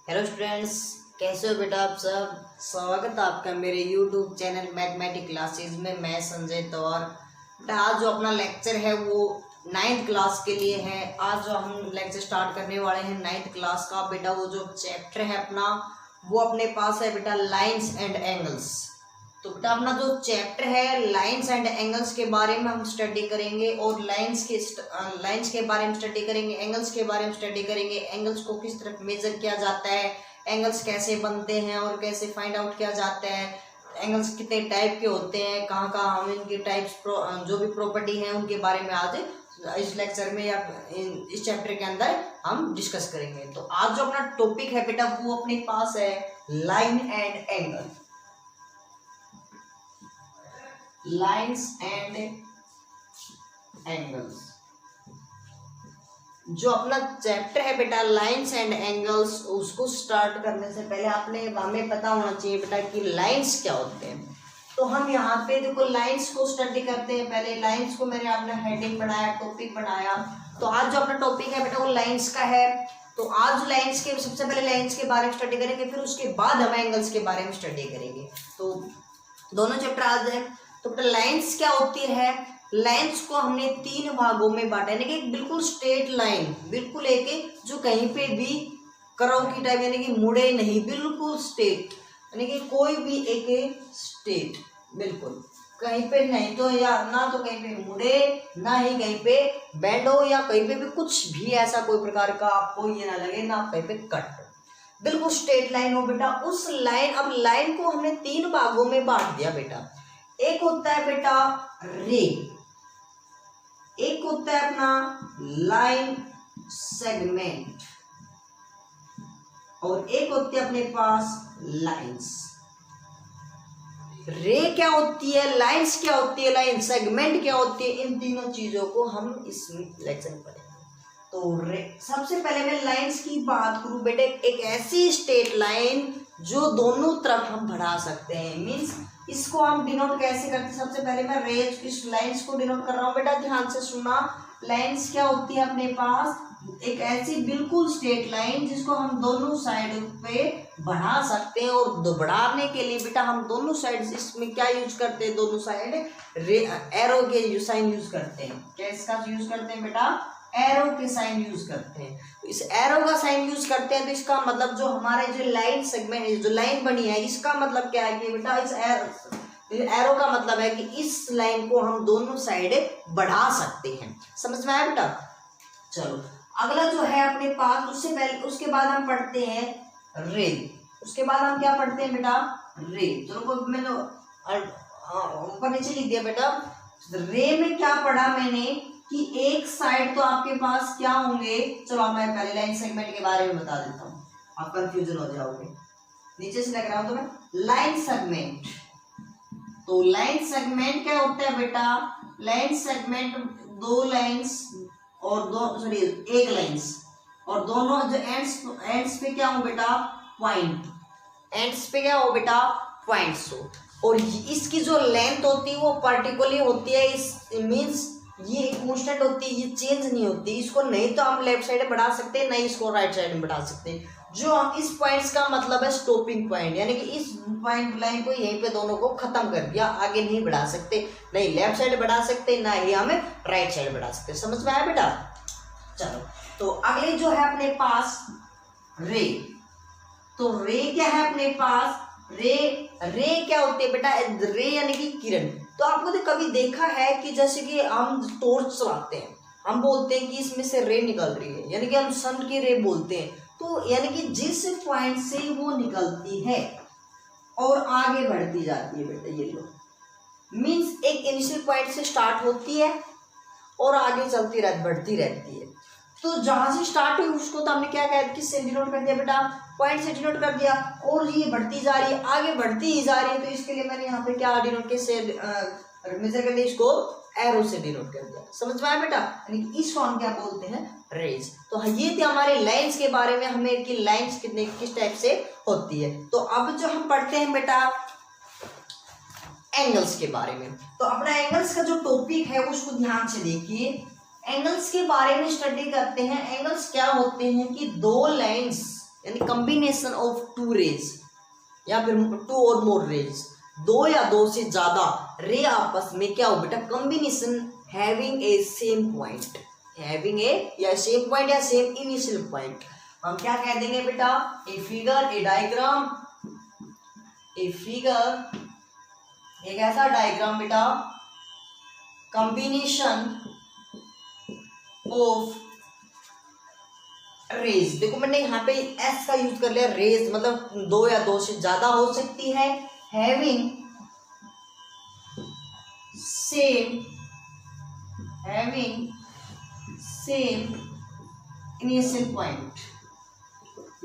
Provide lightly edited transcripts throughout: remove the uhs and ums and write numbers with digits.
Hello students, कैसे हो बेटा आप सब। स्वागत है आपका मेरे यूट्यूब चैनल मैथमेटिक क्लासेस में। मैं संजय तौर। बेटा आज जो अपना लेक्चर है वो 9th क्लास के लिए है। आज जो हम लेक्चर स्टार्ट करने वाले हैं 9th क्लास का, बेटा वो जो चैप्टर है अपना वो अपने पास है बेटा लाइन्स एंड एंगल्स। तो बेटा अपना जो चैप्टर है लाइन्स एंड एंगल्स के बारे में हम स्टडी करेंगे, और लाइन्स के बारे में स्टडी करेंगे, एंगल्स के बारे में स्टडी करेंगे। एंगल्स को किस तरह मेजर किया जाता है, एंगल्स कैसे बनते हैं और कैसे फाइंड आउट किया जाता है, एंगल्स कितने टाइप के होते हैं, कहाँ कहाँ हम इनके टाइप्स जो भी प्रॉपर्टी हैं उनके बारे में आज इस लेक्चर में या इस चैप्टर के अंदर हम डिस्कस करेंगे। तो आज जो अपना टॉपिक है बेटा वो अपने पास है line and angle. Lines and angles जो अपना चैप्टर है बेटा लाइन्स एंड एंगल्स, उसको स्टार्ट करने से पहले हमें पता होना चाहिए बेटा कि लाइन्स क्या होते हैं। तो हम यहाँ पे देखो लाइन्स को स्टडी करते हैं। पहले लाइन्स को मैंने अपना हेडिंग बनाया, टॉपिक बनाया। तो आज जो अपना टॉपिक है बेटा वो लाइन्स का है। तो आज लाइन्स के सबसे पहले लाइन्स के बारे में स्टडी करेंगे, फिर उसके बाद हम एंगल्स के बारे में स्टडी करेंगे। तो दोनों चैप्टर आज है। तो लाइन्स क्या होती है, लाइन्स को हमने 3 भागों में बांटा, यानी कि बिल्कुल स्ट्रेट लाइन, बिल्कुल एक जो कहीं पे भी कर्व की टाइप, यानी कि मुड़े नहीं, बिल्कुल स्ट्रेट, यानी कि कोई भी एक स्ट्रेट बिल्कुल कहीं पे नहीं तो या ना तो कहीं पे मुड़े, ना ही कहीं पे बेंड हो, या कहीं पे भी कुछ भी ऐसा कोई प्रकार का आपको ये ना लगे, ना कहीं पे कट, बिल्कुल स्ट्रेट लाइन हो बेटा। उस लाइन, अब लाइन को हमने 3 भागों में बांट दिया बेटा। एक होता है बेटा रे, एक होता है अपना लाइन सेगमेंट, और एक होती है अपने पास लाइंस। रे क्या होती है, लाइंस क्या होती है, लाइन सेगमेंट क्या होती है, इन तीनों चीजों को हम इस लेक्चर में पढ़ेंगे। तो सबसे पहले मैं लाइंस की बात करूं बेटे, एक ऐसी स्ट्रेट लाइन जो दोनों तरफ हम बढ़ा सकते हैं। मींस इसको हम डिनोट कैसे करते हैं, सबसे पहले मैं रेज इस लाइंस को डिनोट कर रहा हूं बेटा, ध्यान से सुनना। लाइंस क्या होती है अपने पास, एक ऐसी बिल्कुल स्ट्रेट लाइन जिसको हम दोनों साइड पे बढ़ा सकते हैं। और बढ़ाने के लिए बेटा हम दोनों साइड इसमें क्या यूज करते हैं, दोनों साइड एरो के साइन यूज करते हैं। क्या इसका यूज करते हैं बेटा, एरो के साइन यूज करते हैं। तो इस एरो का साइन यूज करते हैं तो इसका मतलब जो हमारे जो लाइन सेगमेंट है, जो लाइन बनी है, इसका मतलब क्या है कि बेटा इस एरो का मतलब है कि इस लाइन को हम दोनों साइड बढ़ा सकते हैं। समझ में आया बेटा। चलो अगला जो है अपने पास, उससे पहले उसके बाद हम पढ़ते हैं रे। उसके बाद हम क्या पढ़ते हैं बेटा, रे। चलो मैंने ऊपर नीचे लिख दिया बेटा। रे में क्या पढ़ा मैंने कि एक साइड तो आपके पास क्या होंगे, चलो मैं पहले लाइन सेगमेंट के बारे में बता देता हूँ, आप कंफ्यूजन हो जाओगे। नीचे से लग रहा हूं तो मैं लाइन सेगमेंट। तो लाइन सेगमेंट क्या होता है बेटा, लाइन सेगमेंट 2 लाइंस और एक लाइंस, और दोनों जो एंड्स पे क्या हो बेटा, पॉइंट, एंड्स पे क्या हो बेटा, पॉइंट्स हो। और इसकी जो लेंथ होती है वो पर्टिकुलरली होती है, इस मींस ये कांस्टेंट होती है, ये चेंज नहीं होती। इसको नहीं तो हम लेफ्ट साइड बढ़ा सकते हैं, नहीं इसको राइट साइड में बढ़ा सकते हैं। जो इस पॉइंट्स का मतलब है स्टॉपिंग पॉइंट, यानी कि इस पॉइंट लाइन को यहीं पे दोनों को खत्म कर दिया, आगे नहीं बढ़ा सकते, नहीं लेफ्ट साइड बढ़ा सकते, ना ही हमें राइट साइड बढ़ा सकते। समझ में आया बेटा। चलो तो अगले जो है अपने पास रे। तो रे क्या है अपने पास, रे क्या होती है बेटा, रे यानी कि किरण। तो आपको तो कभी देखा है कि जैसे कि हम टॉर्च चलाते हैं, हम बोलते हैं कि इसमें से रे निकल रही है, यानी कि हम सन की रे बोलते हैं। तो यानी कि जिस पॉइंट से वो निकलती है और आगे बढ़ती जाती है बेटा, ये लो मीन्स एक इनिशियल पॉइंट से स्टार्ट होती है और आगे चलती बढ़ती रहती है। तो जहां से स्टार्ट हुई उसको तो हमने क्या कहा, किससे डिनोट कर दिया बेटा, पॉइंट से डिनोट कर दिया, और ये बढ़ती जा रही है, आगे बढ़ती ही जा रही है। तो इसके लिए मैंने यहाँ पे क्या डिनोट कैसे मेजर कर दिया, इसको एरो से डिनोट कर दिया। समझ में आया बेटा, यानी इसको हम क्या बोलते हैं, रेज। तो ये थे हमारे लाइंस के बारे में, हमें कि लाइंस कितने किस टाइप से होती है। तो अब जो हम पढ़ते हैं बेटा एंगल्स के बारे में। तो अपना एंगल्स का जो टॉपिक है उसको ध्यान से देखिए। एंगल्स के बारे में स्टडी करते हैं। एंगल्स क्या होते हैं कि 2 लाइंस यानी कॉम्बिनेशन ऑफ टू रेज या फिर टू और मोर रेज, दो या दो से ज्यादा रे आपस में क्या हो बेटा, combination having a same point, having a या सेम पॉइंट या सेम इनिशियल पॉइंट, हम क्या कह देंगे बेटा, a figure, A diagram, a figure एक ऐसा डायग्राम बेटा, कॉम्बिनेशन ऑफ रेज, देखो मैंने यहाँ पे एस का यूज कर लिया, रेज मतलब दो या दो से ज्यादा हो सकती है, having same initial point,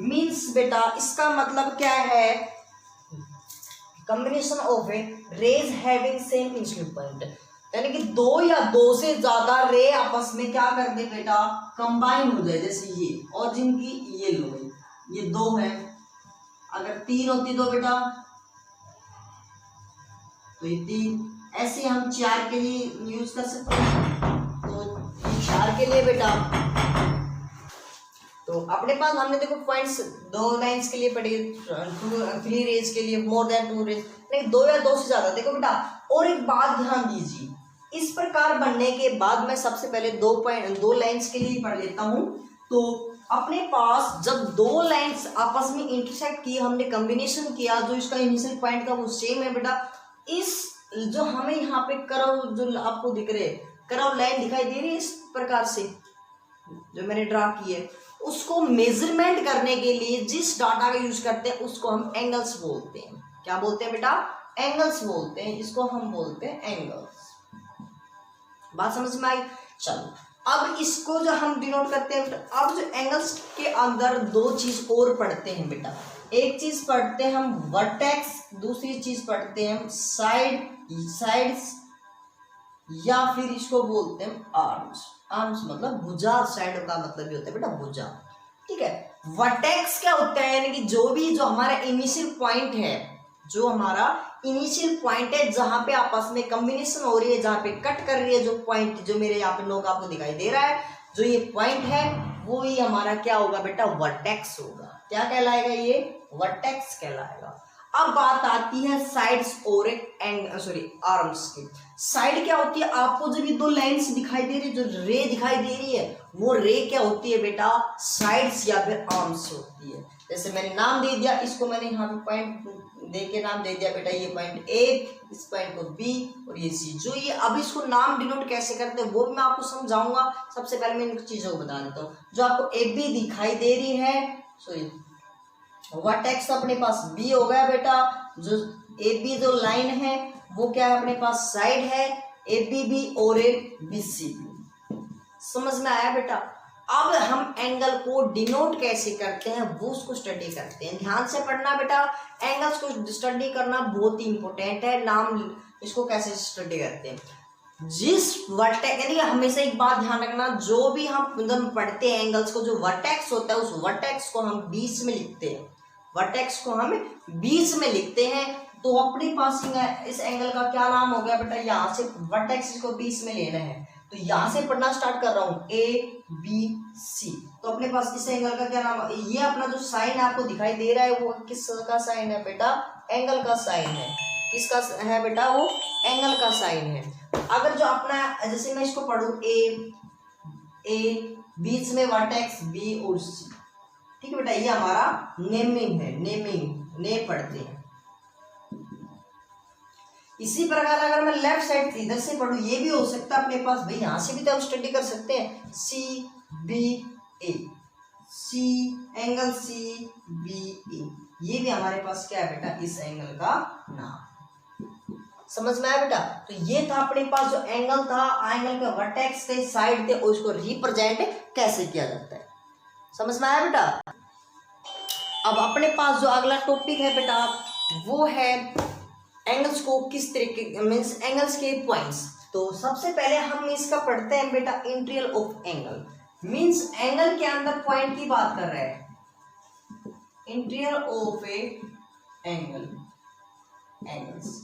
means बेटा इसका मतलब क्या है, combination of a rays having same initial point, यानी कि दो या दो से ज्यादा रे आपस में क्या कर दे बेटा, कंबाइन हो जाए, जैसे ये और जिनकी ये लो गई, ये दो है, अगर तीन होती तो बेटा तो ये तीन, ऐसे हम चार के लिए यूज कर सकते हैं, तो ये चार के लिए बेटा, तो अपने पास हमने देखो पॉइंट्स दो लाइंस के लिए पढ़ी, थ्री रेज के लिए, मोर देन टू रेज, नहीं दो या दो से ज्यादा, देखो बेटा और एक बात ध्यान दीजिए, इस प्रकार बनने के बाद मैं सबसे पहले दो लाइंस के लिए पढ़ लेता हूं, तो अपने पास जब दो लाइंस आपस में इंटरसेक्ट किए, हमने कॉम्बिनेशन किया, जो इसका इनिशियल पॉइंट था वो सेम है बेटा, इस जो हमें यहाँ पे कर्व जो आपको दिख रहे कर्व लाइन दिखाई दे रही है इस प्रकार से जो मैंने ड्रा की है, उसको मेजरमेंट करने के लिए जिस डाटा का यूज करते हैं उसको हम एंगल्स बोलते हैं, क्या बोलते हैं बेटा, एंगल्स बोलते हैं, इसको हम बोलते हैं एंगल्स, बात समझ में आई। चलो अब इसको जो हम डिनोट करते हैं बेटा, अब जो एंगल्स के अंदर दो चीज और पढ़ते हैं बेटा, एक चीज पढ़ते हैं हम वर्टेक्स, दूसरी चीज पढ़ते हैं हम साइड्स या फिर इसको बोलते हैं आर्म्स, आर्म्स मतलब भुजा, साइड का मतलब भी होता है बेटा भुजा, ठीक है। वर्टेक्स क्या होता है, यानी कि जो हमारा इनिशियल पॉइंट है, जो हमारा इनिशियल पॉइंट है जहां पे आपस में कॉम्बिनेशन हो रही है, जहां पे कट कर रही है, जो पॉइंट जो मेरे यहाँ पे नोक आपको दिखाई दे रहा है, जो ये पॉइंट है वो ही हमारा क्या होगा बेटा, वर्टेक्स होगा, क्या कहलाएगा, ये वर्टेक्स कहलाएगा। अब बात आती है साइड्स और आर्म्स की। साइड क्या होती है, आपको जब ये दो लाइंस दिखाई दे रही है, जो रे दिखाई दे रही है, वो रे क्या होती है बेटा, साइड्स या फिर आर्म्स होती है। जैसे मैंने नाम दे दिया, इसको मैंने यहाँ पे पॉइंट दे के नाम दे दिया बेटा, ये पॉइंट ए, इस पॉइंट को बी और ये सी, जो ये अब इसको नाम डिनोट कैसे करते हैं वो मैं आपको समझाऊंगा। सबसे पहले मैं इन चीजों को बता देता हूँ। जो आपको ए बी दिखाई दे रही है, सॉरी वर्टेक्स अपने पास बी हो गया बेटा, जो ए बी जो लाइन है वो क्या है अपने पास साइड है, ए बी बी और ए बी सी बी, समझ में आया बेटा। अब हम एंगल को डिनोट कैसे करते हैं वो उसको स्टडी करते हैं, ध्यान से पढ़ना बेटा, एंगल्स को स्टडी करना बहुत ही इंपॉर्टेंट है। नाम इसको कैसे स्टडी करते हैं, जिस वर्टेक्स, यानी हमेशा एक बात ध्यान रखना, जो भी हम पढ़ते हैं एंगल्स को, जो वर्टेक्स होता है उस वर्टेक्स को हम बीच में लिखते हैं, वर्टेक्स को हम बीच में लिखते हैं। तो अपने पास इस एंगल का क्या नाम हो गया बेटा, यहाँ से वर्टेक्स को बीच में लेना है, तो यहाँ से पढ़ना स्टार्ट कर रहा हूँ ए बी सी, तो अपने पास इस एंगल का क्या नाम, ये अपना जो साइन आपको दिखाई दे रहा है वो किसका साइन है बेटा, एंगल का साइन है। किसका है बेटा, वो एंगल का साइन है। अगर जो अपना, जैसे मैं इसको पढ़ूं ए बीच में वर्टेक्स बी और सी, ठीक है बेटा, ये हमारा नेमिंग है, नेम पढ़ते हैं। इसी प्रकार अगर मैं लेफ्ट साइड इधर से पढ़ूं, ये भी हो सकता है अपने पास, भाई यहां से भी तो हम स्टडी कर सकते हैं, सी बी ए, सी एंगल सी बी ए, ये भी हमारे पास क्या है बेटा, इस एंगल का नाम, समझ में आया बेटा। तो ये था अपने पास जो एंगल था, एंगल के वर्टेक्स थे, साइड थे, और उसको रिप्रेजेंट कैसे किया जाता है, समझ में आया बेटा। अब अपने पास जो अगला टॉपिक है बेटा वो है एंगल्स को किस तरीके, मीन्स एंगल्स के पॉइंट्स। तो सबसे पहले हम इसका पढ़ते हैं बेटा, interior of angle, means angle के अंदर पॉइंट की बात कर रहे हैं, इंटीरियर ऑफ ए एंगल्स।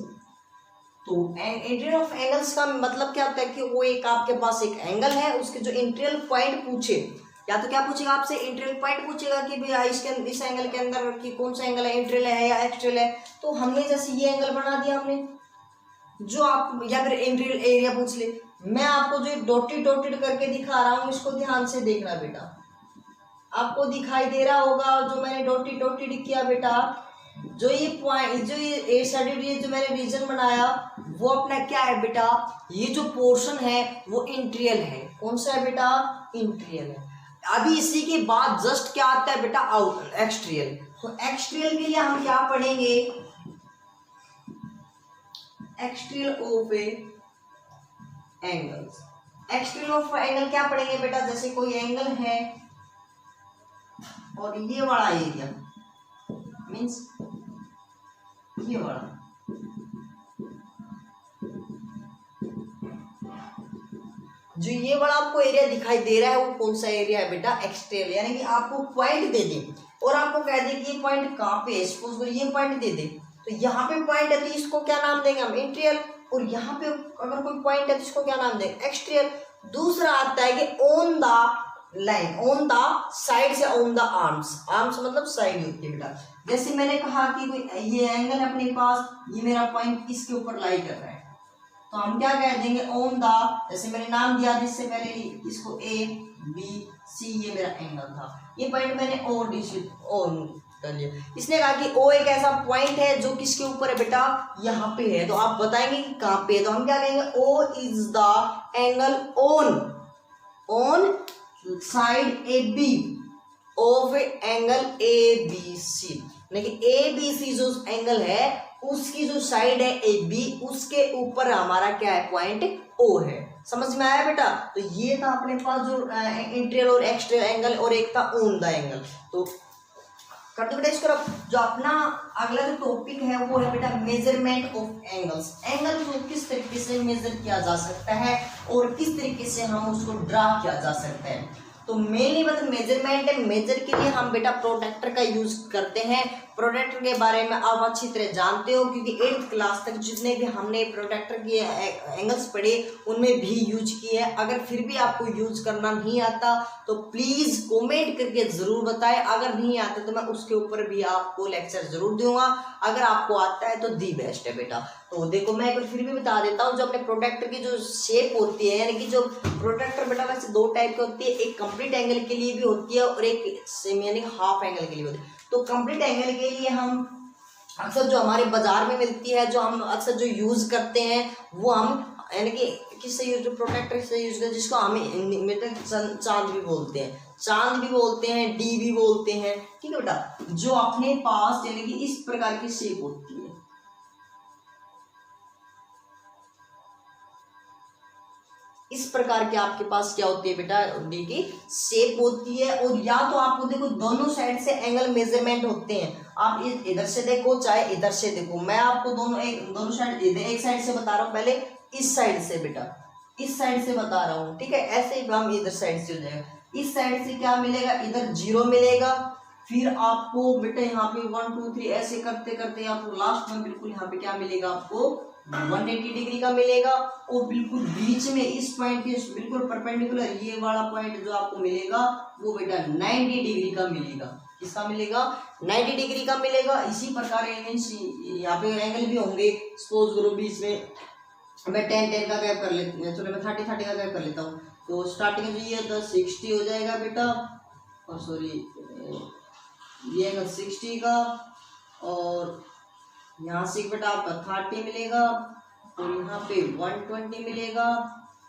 तो इंटीरियर ऑफ एंगल्स का मतलब क्या होता है कि वो एक आपके पास एक एंगल है, उसके जो इंटीरियर पॉइंट पूछे या तो क्या पूछेगा आपसे, इंटीरियर पॉइंट पूछेगा कि भैया इस एंगल के अंदर कि कौन सा एंगल है, इंटीरियर है या एक्सटीरियर है। तो हमने जैसे ये एंगल बना दिया हमने, जो आप, या फिर इंटीरियर एरिया पूछ ले। मैं आपको जो डॉटेड डॉटेड करके दिखा रहा हूँ इसको ध्यान से देखना बेटा, आपको दिखाई दे रहा होगा जो मैंने डॉटेड डॉटेड किया बेटा, जो ये पॉइंट, जो ये ए साइडेड जो मैंने रीजन बनाया वो अपना क्या है बेटा, ये जो पोर्शन है वो इंटीरियर है। कौन सा है बेटा, इंटीरियर है। अभी इसी के बाद जस्ट क्या आता है बेटा, आउट एक्सटीरियर। तो एक्सटीरियर के लिए हम क्या पढ़ेंगे, exterior of A angles. Exterior of angle क्या पढ़ेंगे बेटा, जैसे कोई एंगल है और ये वाला एरिया मीन्स ये वाला, जो ये वाला आपको एरिया दिखाई दे रहा है वो कौन सा एरिया है बेटा, एक्सटीरियर। यानी कि आपको पॉइंट दे दे और आपको कह दे कि ये पॉइंट कहाँ पे है, सपोज करो ये पॉइंट दे दे, तो यहाँ पे पॉइंट है तो इसको क्या नाम देंगे हम, इंटीरियर। और यहाँ पे अगर कोई पॉइंट है तो इसको क्या नाम देंगे, एक्सटीरियर। दूसरा आता है कि on the line, on the side से ऑन द आर्म्स, आर्म्स मतलब साइड होती है बेटा। जैसे मैंने कहा कि कोई ये एंगल है अपने पास, ये मेरा पॉइंट इसके ऊपर लाई कर रहा है, तो हम क्या कह देंगे, ऑन द, जैसे मैंने नाम दिया जिससे पहले इसको ए बी सी, ये मेरा एंगल था, ये पॉइंट मैंने ओ डी सी ऑन कर लिया। इसने कहा कि ओ एक ऐसा पॉइंट है जो किसके ऊपर है बेटा, यहाँ पे है। तो आप बताएंगे कि कहाँ पे है, तो हम क्या कहेंगे, O is the angle on side A B of angle A B C. लेकिन ए बी सी जो एंगल है उसकी जो साइड है ए बी, उसके ऊपर हमारा क्या है, पॉइंट ओ है। समझ में आया बेटा। तो ये था अपने पास जो इंटीरियर और एक्सटीरियर एंगल, और एक था ऑन द एंगल। तो कर दो बेटा इसको। जो अपना अगला जो टॉपिक है वो है बेटा मेजरमेंट ऑफ एंगल्स। एंगल को किस तरीके से मेजर किया जा सकता है और किस तरीके से हम उसको ड्रा किया जा सकता है। तो मेनली मतलब मेजरमेंट है, मेजर के लिए हम बेटा प्रोटेक्टर का यूज करते हैं। प्रोटेक्टर के बारे में आप अच्छी तरह जानते हो क्योंकि 8th क्लास तक जितने भी हमने प्रोटेक्टर के एंगल्स पढ़े उनमें भी यूज किए हैं। अगर फिर भी आपको यूज करना नहीं आता तो प्लीज कमेंट करके जरूर बताएं। अगर नहीं आता तो मैं उसके ऊपर भी आपको लेक्चर जरूर दूंगा। अगर आपको आता है तो दी बेस्ट है बेटा। तो देखो मैं एक बार फिर भी बता देता हूँ, जो अपने प्रोटेक्टर की जो शेप होती है, यानी कि जो प्रोटेक्टर बेटा वैसे 2 टाइप की होती है, एक कंप्लीट एंगल के लिए भी होती है और एक सेमी यानी हाफ एंगल के लिए होती है। तो कंप्लीट एंगल के लिए हम अक्सर जो हमारे बाजार में मिलती है, जो हम अक्सर जो यूज करते हैं वो हम यानी कि किससे यूज, प्रोटेक्टर से यूज करते हैं, जिसको हमें मेटल चांद भी बोलते हैं, चांद भी बोलते हैं, डी भी बोलते हैं। ठीक है बेटा। जो अपने पास यानी कि इस प्रकार की शेप होती है, इस प्रकार के आपके पास क्या होती है बेटा, डी की शेप होती है। और या तो आपको देखो दोनों साइड से एंगल मेजरमेंट होते हैं। आप इधर से देखो चाहे इधर से देखो, मैं आपको दोनों साइड एक साइड से बता रहा हूँ, पहले इस साइड से बेटा, इस साइड से बता रहा हूँ। ठीक है। ऐसे ही हम इधर साइड से हो जाएगा। इस साइड से क्या मिलेगा, इधर 0 मिलेगा। फिर आपको बेटा यहाँ पे 1 2 3 ऐसे करते करते आपको लास्ट में बिल्कुल यहाँ पे क्या मिलेगा, आपको 180 डिग्री का मिलेगा। और बिल्कुल बीच में इस पॉइंट के बिल्कुल परपेंडिकुलर ये वाला पॉइंट जो आपको मिलेगा वो बेटा 90 डिग्री का मिलेगा। किसका मिलेगा, 90 डिग्री का मिलेगा। इसी प्रकार यहाँ पे एंगल भी होंगे। सपोज करो बीच में मैं 10 का गैप कर लेता हूँ, चलो मैं 30 का गैप कर लेता हूँ। तो स्टार्टिंग में ये तो 60 हो जाएगा बेटा, और सॉरी ये 60 का, और यहाँ से बेटा आपका 30 मिलेगा, और यहाँ पे 120 मिलेगा,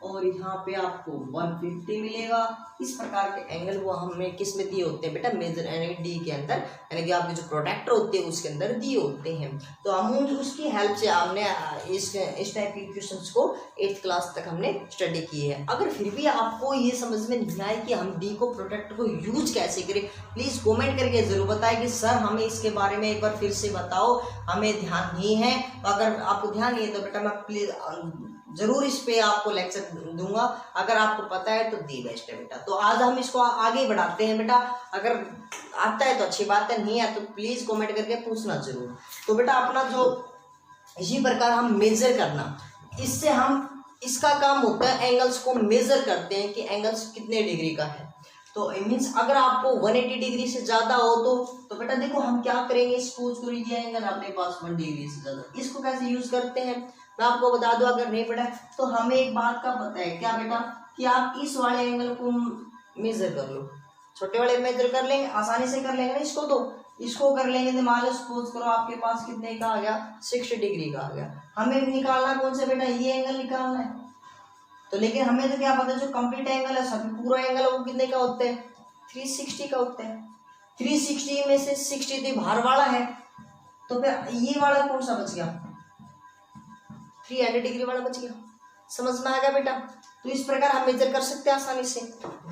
और यहाँ पे आपको 150 मिलेगा। इस प्रकार के एंगल वो हमें किस में दिए होते हैं बेटा, मेजर यानी डी के अंदर, यानी कि आपके जो प्रोटेक्टर होते हैं उसके अंदर दिए होते हैं। तो हम उसकी हेल्प से हमने इस टाइप के क्वेश्चंस को 8th क्लास तक हमने स्टडी किए हैं। अगर फिर भी आपको ये समझ में नहीं आए कि हम डी को प्रोटेक्टर को यूज कैसे करें, प्लीज़ कमेंट करके ज़रूर बताएं कि सर हमें इसके बारे में एक बार फिर से बताओ, हमें ध्यान नहीं है। तो अगर आपको ध्यान नहीं है तो बेटा मैं प्लीज़ जरूर इस पे आपको लेक्चर दूंगा। अगर आपको पता है तो दी बेस्ट है बेटा। तो आज हम इसको आगे बढ़ाते हैं बेटा। अगर आता है तो अच्छी बात है, नहीं है तो प्लीज कमेंट करके पूछना जरूर। तो बेटा अपना जो इसी प्रकार हम मेजर करना, इससे हम इसका काम होता है एंगल्स को मेजर करते हैं कि एंगल्स कितने डिग्री का है। तो मीन्स अगर आपको 180 डिग्री से ज़्यादा हो तो बेटा देखो हम क्या करेंगे, सपोज करो ये एंगल अपने पास 1 डिग्री से ज़्यादा, इसको कैसे यूज़ करते हैं मैं आपको बता दूं, अगर नहीं पता तो हमें एक बात का पता है क्या बेटा, कि आप इस वाले एंगल को मेजर कर लो, छोटे वाले मेजर कर लेंगे, आसानी से कर लेंगे ना इसको, तो इसको कर लेंगे तो मान लो सपोज करो आपके पास कितने का आ गया, 60 डिग्री का आ गया। हमें निकालना कौन सा बेटा, ये एंगल निकालना है। तो लेकिन हमें तो क्या पता जो कंप्लीट एंगल है सभी पूरा एंगल वो कितने का होता है, 360 का होता है। 360 में से 60 तो बाहर वाला है, तो फिर ये वाला कौन सा बच गया, 300 डिग्री वाला बच गया। समझ में आ गया बेटा। तो इस प्रकार हम मेजर कर सकते हैं, आसानी से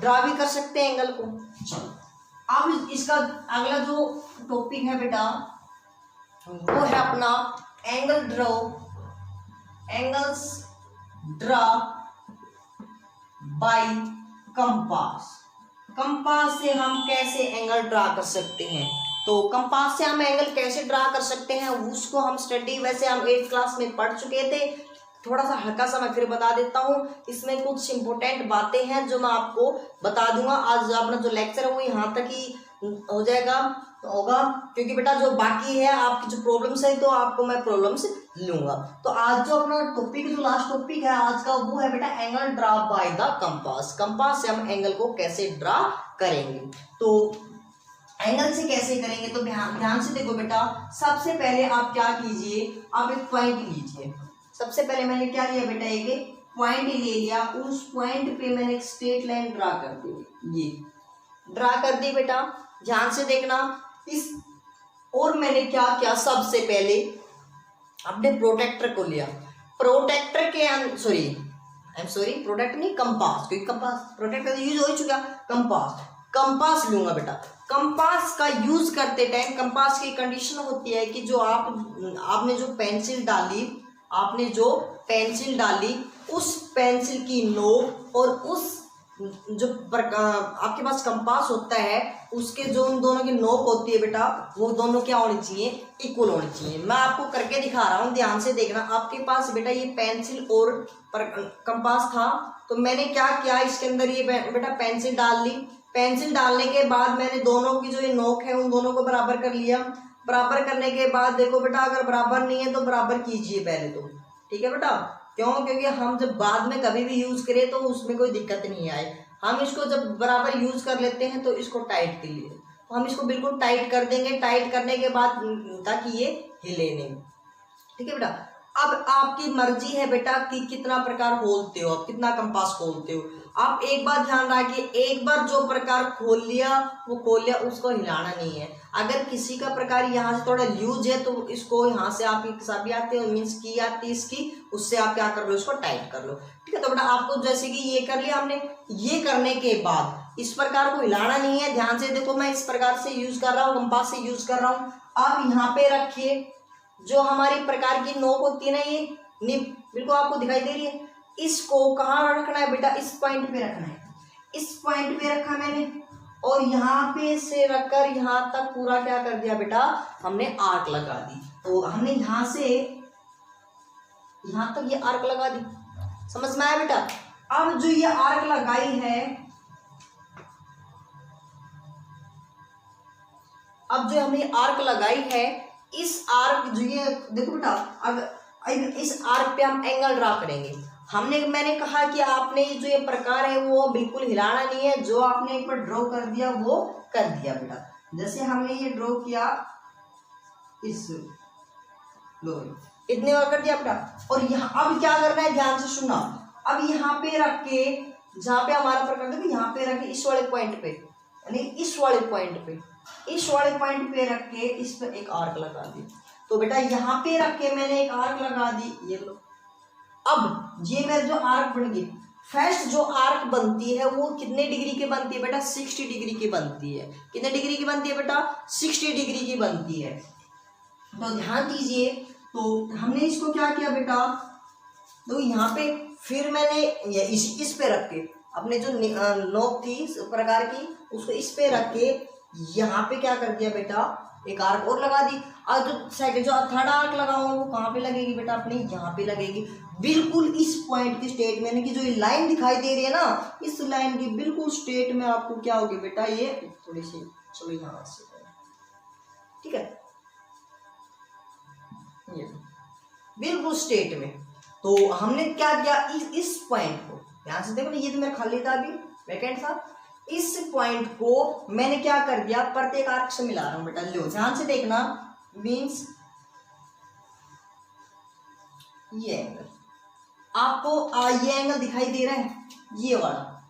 ड्रा भी कर सकते हैं एंगल को। चलो अब इसका अगला जो टॉपिक है बेटा वो है अपना angle draw, angles draw by compass. Compass से हम कैसे एंगल ड्रा कर सकते हैं, तो कंपास से हम एंगल कैसे ड्रा कर सकते हैं उसको हम स्टडी, वैसे हम 8th क्लास में पढ़ चुके थे, थोड़ा सा हल्का सा मैं फिर बता देता हूँ। इसमें कुछ इंपॉर्टेंट बातें हैं जो मैं आपको बता दूंगा। आज अपना जो लेक्चर है वो यहाँ तक ही हो जाएगा होगा, क्योंकि बेटा जो बाकी है आपकी जो प्रॉब्लम्स है तो आपको मैं प्रॉब्लम्स लूंगा। तो आज जो अपना टॉपिक जो लास्ट टॉपिक है आज का वो है बेटा angle draw by the compass. Compass से हम एंगल को कैसे ड्रा करेंगे, तो एंगल से कैसे करेंगे, तो ध्यान से देखो बेटा। सबसे पहले आप क्या कीजिए, आप एक पॉइंट लीजिए। सबसे पहले मैंने क्या लिया बेटा, एक पॉइंट ले लिया, उस पॉइंट पे मैंने एक स्ट्रेट लाइन ड्रा कर दी, ये ड्रा कर दी बेटा, ध्यान से देखना इस। और मैंने क्या किया, सबसे पहले अपने प्रोटेक्टर को लिया, प्रोटेक्टर के प्रोटेक्टर नहीं, कंपास, क्योंकि कंपास प्रोटेक्टर यूज हो चुका, कंपास लूंगा बेटा। कंपास का यूज करते टाइम कंपास की कंडीशन होती है कि जो आपने जो पेंसिल डाली उस पेंसिल की नोक और उस जो आपके पास कंपास होता है उसके जो उन दोनों की नोक होती है बेटा, वो दोनों क्या होनी चाहिए, इक्वल होनी चाहिए। मैं आपको करके दिखा रहा हूँ, ध्यान से देखना। आपके पास बेटा ये पेंसिल और कंपास था, तो मैंने क्या किया, इसके अंदर ये बेटा पेंसिल डाल ली। पेंसिल डालने के बाद मैंने दोनों की जो ये नोक है उन दोनों को बराबर कर लिया। बराबर करने के बाद देखो बेटा, अगर बराबर नहीं है तो बराबर कीजिए पहले तो, ठीक है बेटा। क्यों, क्योंकि हम जब बाद में कभी भी यूज करें तो उसमें कोई दिक्कत नहीं आए। हम इसको जब बराबर यूज कर लेते हैं तो इसको टाइट कर लिए, तो हम इसको बिल्कुल टाइट कर देंगे। टाइट करने के बाद ताकि ये हिले नहीं, ठीक है बेटा। अब आपकी मर्जी है बेटा कि कितना प्रकार खोलते हो, आप कितना कंपास खोलते हो। आप एक बार ध्यान रखिए, एक बार जो प्रकार खोल लिया वो खोल लिया, उसको हिलाना नहीं है। अगर किसी का प्रकार यहाँ से थोड़ा लूज है तो इसको यहाँ से आप सभी आते हो, मीन्स की आती है इसकी, उससे आप क्या कर लो, इसको टाइट कर लो, ठीक है। तो बेटा आपको जैसे कि ये कर लिया हमने, ये करने के बाद इस प्रकार को हिलाना नहीं है। ध्यान से देखो, मैं इस प्रकार से यूज कर रहा हूँ, कंपास से यूज कर रहा हूँ। आप यहाँ पे रखिए, जो हमारी प्रकार की नोक होती है ना, ये निब बिल्कुल आपको दिखाई दे रही है। इसको कहाँ रखना है बेटा, इस पॉइंट पे रखना है। इस पॉइंट पे रखा मैंने, और यहाँ पे से रखकर यहाँ तक पूरा क्या कर दिया बेटा, हमने आर्क लगा दी। तो हमने यहाँ से यहाँ तक ये आर्क लगा दी, समझ में आया बेटा। अब जो ये आर्क लगाई है, अब जो हमने आर्क लगाई है, इस आर्क जो ये देखो बेटा, अगर इस आर्क पे हम एंगल ड्रा करेंगे। मैंने कहा कि आपने जो ये प्रकार है वो बिल्कुल हिलाना नहीं है, जो आपने एक बार ड्रॉ कर दिया वो कर दिया बेटा। जैसे हमने ये ड्रॉ किया, इस लो इतने बार कर दिया बेटा। और यहाँ अब क्या करना है, ध्यान से सुनना। अब यहाँ पे रख के, जहाँ पे हमारा प्रकार देखो, यहाँ पे रख के इस वाले पॉइंट पे, यानी इस वाले पॉइंट पे रख के इस पर एक आर्क लगा दी। तो बेटा यहाँ पे रख के मैंने एक आर्क लगा दी, ये लो। अब ये मेरे जो आर्क बन गई, फर्स्ट जो आर्क बनती है वो कितने डिग्री की बनती है बेटा, 60 डिग्री की बनती है। कितने डिग्री की बनती है बेटा, 60 डिग्री की बनती है। तो ध्यान दीजिए, तो हमने इसको क्या किया बेटा, तो यहाँ पे फिर मैंने इस पे रख के अपने जो नोक थी इस प्रकार की, उसको इस पे रख के यहाँ पे क्या कर दिया बेटा, एक आर्क और लगा दी। और जो सेकंड जो थर्ड आर्क लगाऊंगा वो कहाँ पे लगेगी बेटा अपनी, यहाँ पे लगेगी, बिल्कुल इस पॉइंट की स्टेट में, यानी कि जो ये लाइन दिखाई दे रही है ना, इस लाइन की बिल्कुल स्टेट में आपको क्या होगी बेटा, ये थोड़ी सी, चलो यहाँ से, ठीक है, ये बिल्कुल स्टेट में। तो हमने क्या किया, इस पॉइंट को ध्यान से देखो ना, ये तो मेरा खाली था अभी वैकेंट था, इस पॉइंट को मैंने क्या कर दिया, प्रत्येक आर्क से मिला रहा हूं बेटा, लो ध्यान से देखना, मीन्स ये एंगल आपको ये एंगल दिखाई दे रहा है, ये वाला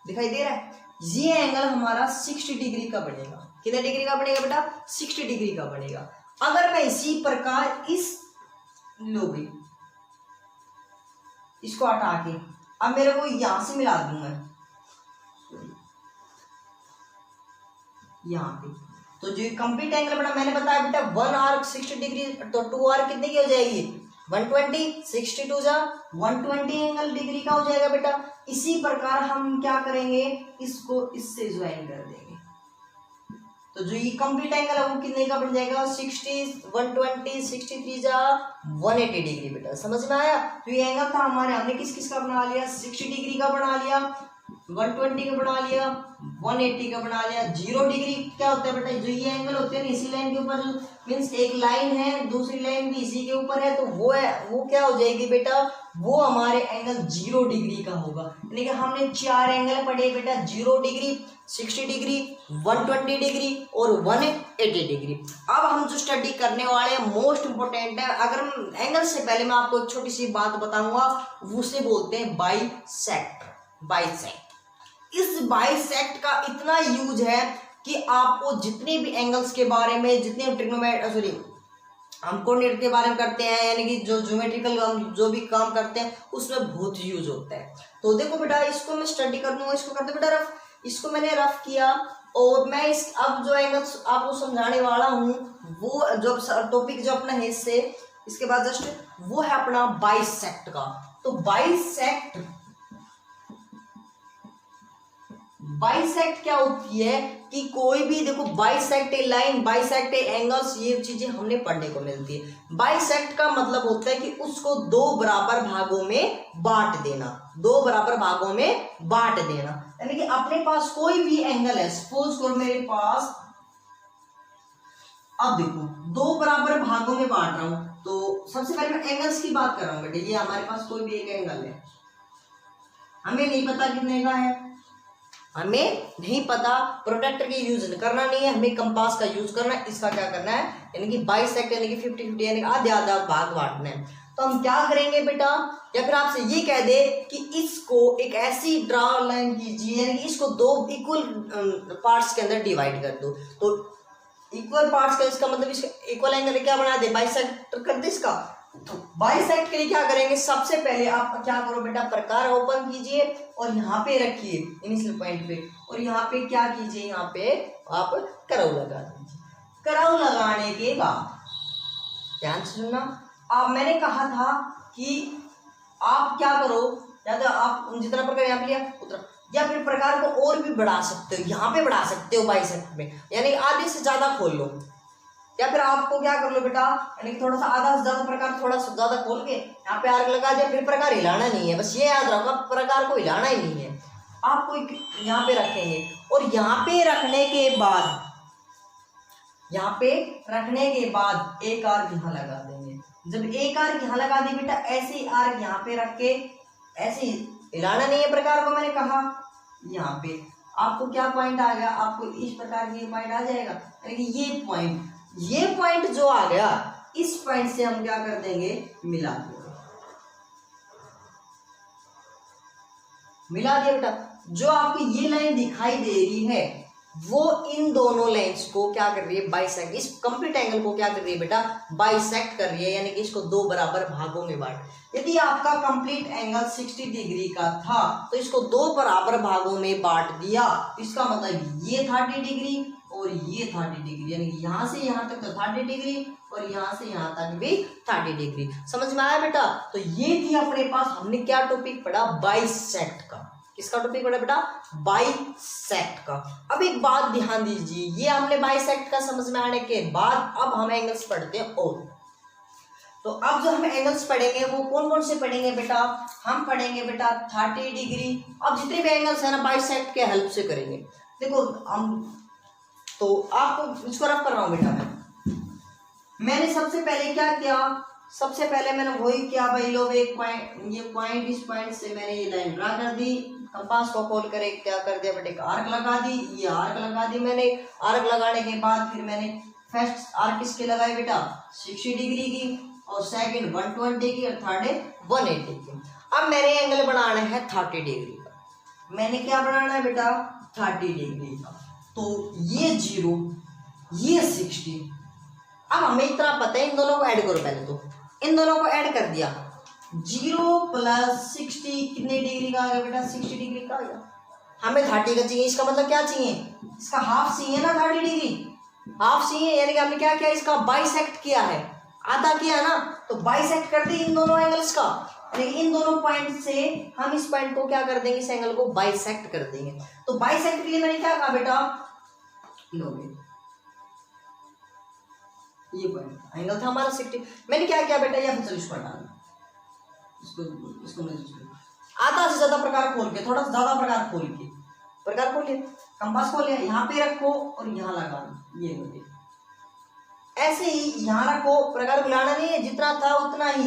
दिखाई दे रहा है, ये एंगल हमारा 60 डिग्री का बनेगा। कितने डिग्री का बनेगा बेटा, 60 डिग्री का बनेगा। अगर मैं इसी प्रकार इस लो भाई इसको हटा के अब मेरे को यहां से मिला दूंगा यहाँ पे, तो जो कंप्लीट एंगल बेटा मैंने बताया बेटा 1 आर्क 60 डिग्री, तो 2 आर्क कितने की हो जाएगी 120, 62 जा 120 एंगल डिग्री का हो जाएगा बेटा। इसी प्रकार हम क्या करेंगे, इसको इससे ज्वाइन कर देंगे, तो जो ये कंप्लीट एंगल है वो कितने का बन जाएगा 60, 120, 63 जा 180 डिग्री बेटा, समझ में आया। तो ये एंगल था हमारे, हमने किस किस का बना लिया, 60 डिग्री का बना लिया, 120 का बना लिया, 180 का बना लिया। 0 डिग्री क्या होता है बेटा, जो ये एंगल होते हैं इसी लाइन के ऊपर, मीन्स एक लाइन है दूसरी लाइन भी इसी के ऊपर है, तो वो क्या हो जाएगी बेटा, वो हमारे एंगल 0 डिग्री का होगा। यानी कि हमने 4 एंगल पढ़े बेटा, 0 डिग्री, 60 डिग्री, 120 डिग्री और 180 डिग्री। अब हम जो स्टडी करने वाले हैं मोस्ट इंपोर्टेंट है, अगर एंगल से पहले मैं आपको एक छोटी सी बात बताऊंगा, उसे बोलते हैं बाइसेक्ट। बाइसेक्ट, इस बाइसेक्ट का इतना यूज है कि आपको जितने भी एंगल्स के बारे में, जितने ट्रिग्नोमेट्री हम कोऑर्डिनेट के बारे में करते हैं, यानी कि जो ज्योमेट्रिकल जो भी काम करते हैं उसमें बहुत यूज होता है। तो देखो बेटा, इसको मैं स्टडी कर लूंगा, इसको कर दो बेटा रफ, इसको मैंने रफ किया और मैं इस अब जो एंगल्स आपको समझाने वाला हूँ वो जो टॉपिक जो अपना है इससे इसके बाद जस्ट वो है अपना बाइसेक्ट का। तो बाइसेक्ट क्या होती है कि कोई भी देखो, बाइसेक्ट ए लाइन, बाइसेक्ट ए एंगल्स, ये चीजें हमने पढ़ने को मिलती है। बाइसेक्ट का मतलब होता है कि उसको 2 बराबर भागों में बांट देना, 2 बराबर भागों में बांट देना। यानी कि अपने पास कोई भी एंगल है, सपोज करो मेरे पास, अब देखो 2 बराबर भागों में बांट रहा हूं, तो सबसे पहले मैं एंगल्स की बात कर रहा हूं बेटे। ये हमारे पास कोई भी एक एंगल है, हमें नहीं पता कितने का है, हमें नहीं पता, प्रोडक्ट की यूज करना नहीं है, हमें कंपास का यूज करना है। इसका क्या करना है, यानी कि बाइसेक्ट, यानी कि 50-50, यानी कि आधे आधा भाग बांटना है। तो हम क्या करेंगे बेटा, या फिर आपसे ये कह दे कि इसको एक ऐसी ड्रा लाइन कीजिए, यानी कि इसको 2 इक्वल पार्ट्स के अंदर डिवाइड कर दो। तो इक्वल पार्ट्स का इसका मतलब इसका इक्वल एंगल क्या बना दे, बाइसेक्ट कर दे इसका। तो बाइसेक्ट के लिए क्या करेंगे, सबसे पहले आप क्या करो बेटा, प्रकार ओपन कीजिए और यहाँ पे रखिए इनिशियल पॉइंट पे, और यहाँ पे क्या कीजिए, यहाँ पे आप करव लगा दीजिए। करव लगाने के बाद ध्यान से सुनना, आप मैंने कहा था कि आप क्या करो, या तो आप जितना प्रकार यहाँ पे लिया उतना, या फिर प्रकार को और भी बढ़ा सकते हो, यहाँ पे बढ़ा सकते हो बाइसेक्ट में, यानी आधे से ज्यादा खोल लो, या फिर आपको क्या कर लो बेटा, यानी थोड़ा सा आधा से ज्यादा प्रकार थोड़ा सा ज्यादा खोल के यहाँ पे आर्क लगा दिया, फिर प्रकार हिलाना नहीं है, बस ये याद रखो प्रकार को हिलाना ही नहीं है। आपको यहाँ पे रखेंगे और यहाँ पे रखने के बाद, यहाँ पे रखने के बाद एक आर्क यहाँ लगा देंगे। जब एक आर्क यहाँ लगा दी बेटा, ऐसे ही आर्क यहाँ पे रख के ऐसे हिलाना नहीं है प्रकार को, मैंने कहा यहाँ पे आपको क्या पॉइंट आ गया, आपको इस प्रकार की पॉइंट आ जाएगा, यानी कि ये पॉइंट जो आ गया, इस पॉइंट से हम क्या कर देंगे, मिला दिया बेटा। जो आपको ये लाइन दिखाई दे रही है वो इन दोनों लाइंस को क्या कर रही है, बाइसेक्ट, इस कंप्लीट एंगल को क्या कर रही है बेटा, बाइसेक्ट कर रही है, यानी कि इसको 2 बराबर भागों में बांट। यदि आपका कंप्लीट एंगल 60 डिग्री का था तो इसको 2 बराबर भागों में बांट दिया, इसका मतलब ये 30 डिग्री और ये 30 डिग्री, यानी कि यहाँ से यहाँ तक तो 30 डिग्री और यहाँ से यहाँ तक भी 30 डिग्री। समझ में आया बेटा। तो ये थी अपने पास, हमने क्या टॉपिक पढ़ा, बाइसेक्ट का। किसका टॉपिक पढ़ा बेटा? बाइसेक्ट का। अब एक बात ध्यान दीजिए, ये हमने बाइसेक्ट का समझ में आने के बाद अब हम एंगल्स पढ़ते हैं। और तो अब जो हम एंगल्स पढ़ेंगे वो कौन कौन से पढ़ेंगे बेटा? हम पढ़ेंगे बेटा 30 डिग्री। अब जितने भी एंगल्स है ना बाइसेक्ट के हेल्प से करेंगे। देखो हम तो आपको इसको रफ कर रहा हूँ बेटा। मैंने सबसे पहले क्या किया? सबसे पहले मैंने वही किया भाई लोग, एक पॉइंट, ये पॉइंट, इस पॉइंट से मैंने ये लाइन ड्रा कर दी, कंपास को खोल कर एक क्या कर दिया बेटे? एक आर्क लगा दी। ये आर्क लगा दी मैंने। आर्क लगाने के बाद फिर मैंने फर्स्ट आर्क किसके लगाए बेटा? 60 डिग्री की, और सेकंड 120 की, और थर्ड 180 की। अब मैंने एंगल बनाना है 30 डिग्री का। मैंने क्या बनाना है बेटा? 30 डिग्री का। तो ये 0, ये 60। अब हमें इतना पता है, इन दोनों को ऐड करो पहले। तो इन दोनों को ऐड कर दिया, 0 + 60 कितने डिग्री का आ गया बेटा? 60 डिग्री का आ गया। हमें 30 का चाहिए, इसका मतलब क्या चाहिए? इसका हाफ चाहिए ना, 30 डिग्री हाफ चाहिए। यानी कि हमने क्या किया? इसका बाइसेक्ट किया है, आधा किया ना। तो बाइसेक्ट कर दी इन दोनों एंगल्स का, लेकिन इन दोनों पॉइंट से हम इस पॉइंट को क्या कर देंगे? इस एंगल को बाइसेक्ट कर देंगे। तो बाइसेक्ट के लिए मैंने क्या कहा बेटा? लो ये पॉइंट एंगल था हमारा 60। मैंने क्या किया बेटा? या फिर इसको हटा दो, इसको आधा से ज्यादा प्रकार खोल के, थोड़ा सा ज्यादा प्रकार खोल के, प्रकार खोलिए, कंपास खोलिए, यहाँ पे रखो और यहाँ लगा दो। ये बोलिए ऐसे ही यहाँ रखो, प्रकार मिलाना नहीं है, जितना था उतना ही।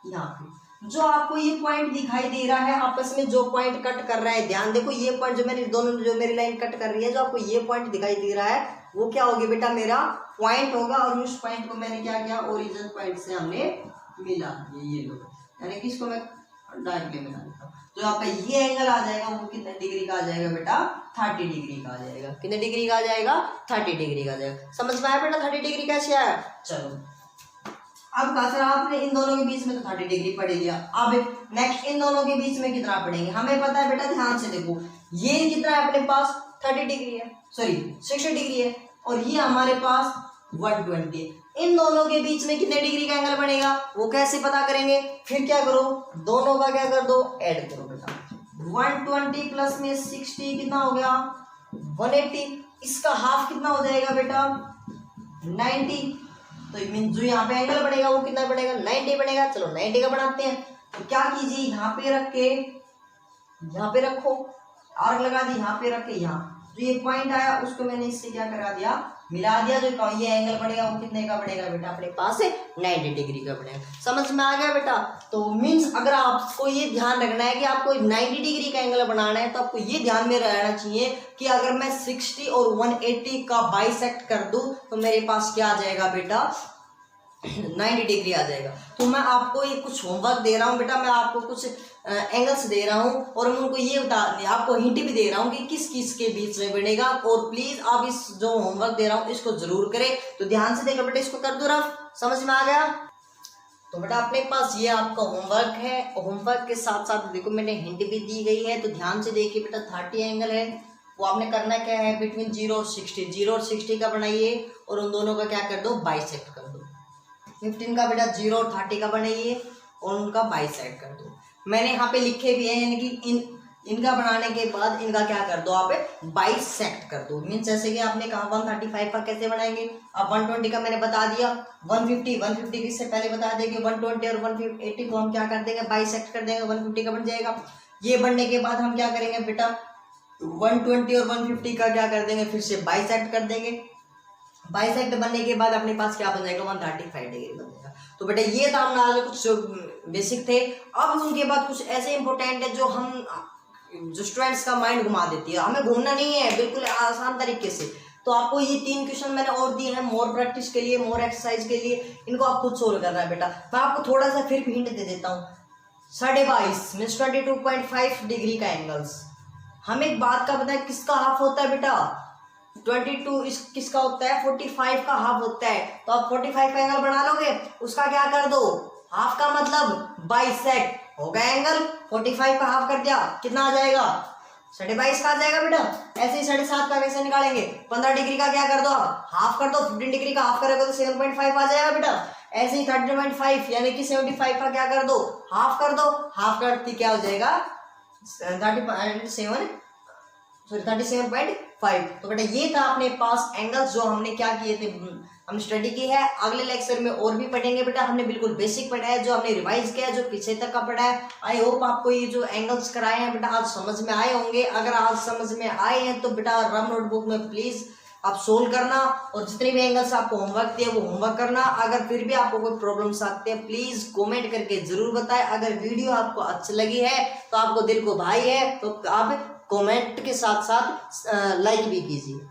यहाँ पे जो आपको ये पॉइंट दिखाई दे रहा है, आपस में जो पॉइंट कट कर रहा है, ध्यान देखो, ये पॉइंट जो मेरी दोनों, जो मेरी लाइन कट कर रही है, जो आपको ये पॉइंट दिखाई दे रहा है, वो क्या होगी बेटा? मेरा पॉइंट होगा। और उस पॉइंट को मैंने क्या किया? ओरिजिन पॉइंट से हमने मिला। ये लो, यानी कि इसको मैं डायरेक्टली मिला देता हूँ। तो आपका ये एंगल आ जाएगा, वो कितने डिग्री का आ जाएगा बेटा? 30 डिग्री का आ जाएगा। कितने डिग्री का आ जाएगा? 30 डिग्री का आ जाएगा। समझ में आया बेटा 30 डिग्री कैसे आया? चलो अब कहा आपने इन दोनों के बीच में तो 30 डिग्री पढ़ लिया। अब नेक्स्ट इन दोनों के बीच में कितना पढ़ेंगे? हमें पता है बेटा, ध्यान से देखो, ये कितना है अपने पास? 30 डिग्री है, सॉरी 60 डिग्री है, और ये हमारे पास 120। इन दोनों के बीच में कितने डिग्री का एंगल बनेगा? वो कैसे पता करेंगे? फिर क्या करो? दोनों का क्या कर दो? ऐड करो बेटा। 120 प्लस में 60 कितना हो गया? 180। इसका हाफ कितना हो जाएगा बेटा? 90। तो जो यहाँ पे एंगल बनेगा वो कितना बनेगा? 90 बनेगा। चलो 90 का बनाते हैं। तो क्या कीजिए, यहाँ पे रख के, यहाँ पे रखो, आर्क लगा दी, यहाँ पे रख के, यहाँ जो ये पॉइंट आया उसको मैंने इससे क्या करा दिया? मिला दिया। जो ये एंगल बनेगा वो कितने का बनेगा बेटा? अपने पास 90 डिग्री का बनेगा। समझ में आ गया बेटा? तो मीन्स अगर आपको ये ध्यान रखना है कि आपको 90 डिग्री का एंगल बनाना है, तो आपको ये ध्यान में रहना चाहिए कि अगर मैं 60 और 180 का बाइसेक्ट कर दूं तो मेरे पास क्या आ जाएगा बेटा? 90 डिग्री आ जाएगा। तो मैं आपको ये कुछ होमवर्क दे रहा हूँ बेटा, मैं आपको कुछ एंगल्स दे रहा हूँ, और मैं उनको ये बता, आपको हिंट भी दे रहा हूँ कि किस किस के बीच में बनेगा। और प्लीज आप इस जो होमवर्क दे रहा हूँ इसको जरूर करें। तो ध्यान से देखो बेटा, इसको कर दो रफ। समझ में आ गया? तो बेटा अपने पास ये आपका होमवर्क है। होमवर्क के साथ साथ देखो मैंने हिंट भी दी गई है, तो ध्यान से देखिए बेटा। 30 एंगल है, वो आपने करना क्या है? बिटवीन 0 और 60, 0 और 60 का बनाइए, और उन दोनों का क्या कर दो? बाइसेक्ट कर दो। 15 का बेटा 0 और 30 का बनाइए और उनका बाइसेक्ट कर दो। मैंने यहाँ पे लिखे भी है, यानी कि इनका बनाने के बाद इनका क्या कर दो? आप बाइसेक्ट कर दो। मीन्स जैसे कि आपने कहा 135 का कैसे बनाएंगे? अब 120 का मैंने बता दिया। 150 की इससे पहले बता देंगे। 120 और 180 को हम क्या कर देंगे? बाइसेक्ट कर देंगे, 150 का बन जाएगा। ये बनने के बाद हम क्या करेंगे बेटा? 120 और 150 का क्या कर देंगे? फिर से बाइसेक्ट कर देंगे। बाइसेक्ट बनने के बाद अपने पास क्या बन जाएगा? 135 डिग्री बन जाएगा। तो बेटा ये तो हमने आज कुछ बेसिक थे। अब उनके बाद कुछ ऐसे इंपॉर्टेंट है जो स्टूडेंट्स का माइंड घुमा देती है। हमें घूमना नहीं है, बिल्कुल आसान तरीके से। तो आपको ये 3 क्वेश्चन मैंने और दिए हैं, मोर प्रैक्टिस के लिए, मोर एक्सरसाइज के लिए। इनको आप खुद सोल्व करना है बेटा। मैं आपको थोड़ा सा फिर हिंट दे देता हूँ। 22.5 मीन्स 22.5 डिग्री का एंगल्स। हमें एक बात का पता है, किसका हाफ होता है बेटा? 22 किसका होता है? 45 का हाफ होता है। तो आप 45 का एंगल बना लोगे, उसका क्या कर दो? हाफ का मतलब बाइसेक्ट हो गया एंगल। 45 का हाफ कर दिया, कितना आ जाएगा? 22.5 का आ जाएगा बेटा। ऐसे ही 7.5 का कैसे निकालेंगे? 15 डिग्री का क्या कर दो? हाफ कर दो। 15 डिग्री का हाफ करोगे तो 7.5 आ जाएगा बेटा। ऐसे ही 30.5 यानी कि 75 का क्या कर दो? हाफ कर दो। हाफ करती क्या हो जाएगा? 30.7 सॉरी 37.5। तो बेटा ये था अपने पास एंगल्स जो हमने क्या किए थे, हमने स्टडी की है। अगले लेक्चर में और भी पढ़ेंगे बेटा। हमने बिल्कुल बेसिक पढ़ा है, जो हमने रिवाइज किया है, जो पीछे तक का पढ़ा है। आई होप आपको ये जो एंगल्स कराए हैं बेटा आज समझ में आए होंगे। अगर आज समझ में आए हैं तो बेटा रफ नोटबुक में प्लीज आप सोल्व करना, और जितने भी एंगल्स आपको होमवर्क दिए वो होमवर्क करना। अगर फिर भी आपको कोई प्रॉब्लम्स आते हैं प्लीज कमेंट करके जरूर बताएं। अगर वीडियो आपको अच्छी लगी है तो आपको दिल को भाई है तो आप कमेंट के साथ साथ लाइक भी कीजिए।